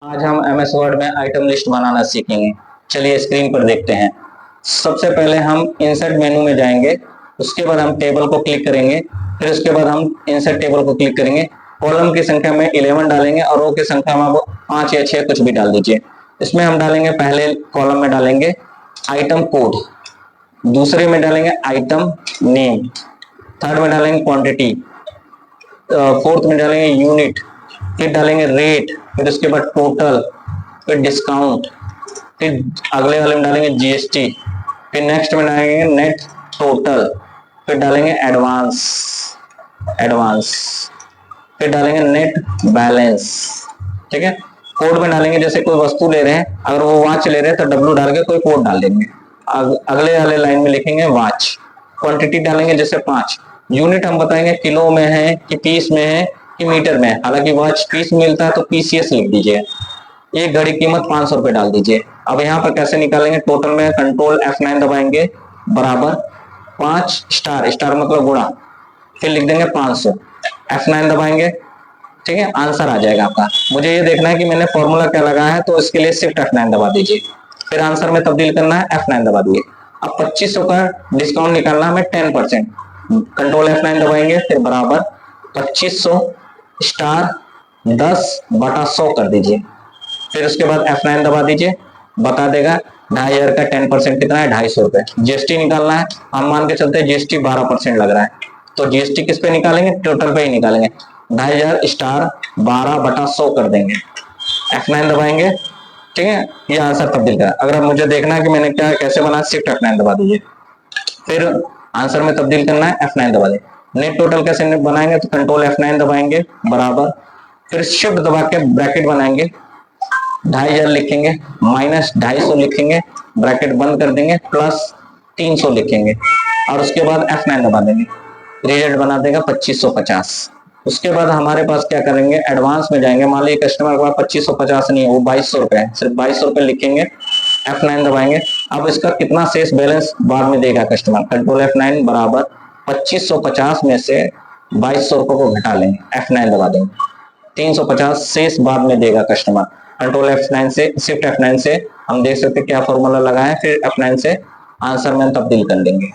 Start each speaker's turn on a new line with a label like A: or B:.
A: आज हम MS word में आइटम लिस्ट बनाना सीखेंगे। चलिए स्क्रीन पर देखते हैं। सबसे पहले हम इंसर्ट मेनू में जाएंगे, उसके बाद हम टेबल को क्लिक करेंगे, फिर उसके बाद हम इंसर्ट टेबल को क्लिक करेंगे। कॉलम की संख्या में 11 डालेंगे और रो की संख्या में 5 या 6 कुछ भी डाल दीजिए। इसमें हम डालेंगे, पहले कॉलम में डालेंगे आइटम कोड, दूसरे में डालेंगे आइटम नेम, थर्ड में डालेंगे क्वांटिटी, फोर्थ में डालेंगे यूनिट, फिर डालेंगे रेट, फिर उसके बाद टोटल, फिर डिस्काउंट, फिर अगले वाले में डालेंगे जीएसटी, फिर नेक्स्ट में डालेंगे नेट टोटल, फिर डालेंगे एडवांस, फिर डालेंगे नेट बैलेंस। ठीक है, कोड में डालेंगे, जैसे कोई वस्तु ले रहे हैं, अगर वो वॉच ले रहे हैं तो डब्ल्यू डाल के कोई कोड डाल देंगे। अगले वाले लाइन में लिखेंगे वॉच। क्वांटिटी डालेंगे जैसे 5। यूनिट हम बताएंगे किलो में है कि पीस में है कि मीटर में है। हालांकि वॉच पीस मिलता है तो पीसीएस लिख दीजिए। एक घड़ी कीमत 500 रुपए डाल दीजिए। अब यहाँ पर कैसे निकालेंगे, टोटल में कंट्रोल F9 दबाएंगे, बराबर 5 स्टार, स्टार मतलब गुणा, फिर लिख देंगे 500, F9 दबाएंगे। ठीक है, आंसर आ जाएगा आपका। मुझे ये देखना है कि मैंने फॉर्मूला क्या लगाया है, तो इसके लिए शिफ्ट F9 दबा दीजिए। फिर आंसर में तब्दील करना है, F9 दबा दिए। अब 2500 का डिस्काउंट निकालना है हमें 10%, कंट्रोल F9 दबाएंगे, फिर बराबर 2500 स्टार 10/100 कर दीजिए। फिर उसके बाद F9 दबा दीजिए, बता देगा 2500 का 10% कितना है, 250 रुपए। जीएसटी निकालना है, हम मान के चलते हैं जीएसटी 12% लग रहा है, तो जीएसटी किस पे निकालेंगे, टोटल पे ही निकालेंगे। 2500 स्टार 12/100 कर देंगे, F9 दबाएंगे। ठीक है, ये आंसर तब्दील करा। अगर मुझे देखना है कि मैंने क्या कैसे बना, शिफ्ट F9 दबा दीजिए। फिर आंसर में तब्दील करना है, F9 दबा दें। नेट टोटल कैसे बनाएंगे, तो कंट्रोल F9 दबाएंगे, बराबर, फिर शिफ्ट दबा के ब्रैकेट बनाएंगे, 2500 लिखेंगे, माइनस 250 लिखेंगे, ब्रैकेट बंद कर देंगे, प्लस 300 लिखेंगे और उसके बाद F9 दबा देंगे। रिजल्ट बना देगा 2550। उसके बाद हमारे पास क्या करेंगे, एडवांस में जाएंगे। मान लीजिए कस्टमर के पास 2550 नहीं है, वो 2200 रुपए है, सिर्फ 2200 रुपए लिखेंगे, F9 दबाएंगे। अब इसका कितना शेष बैलेंस बाद में देगा कस्टमर, कंट्रोल F9 बराबर 2550 में से 2200 रुपए को घटा लेंगे, F9 दबा देंगे, 350 शेष बाद में देगा कस्टमर। कंट्रोल F9 से, शिफ्ट F9 से हम देख सकते हैं क्या फॉर्मूला लगा है, फिर F9 से आंसर में तब्दील कर लेंगे।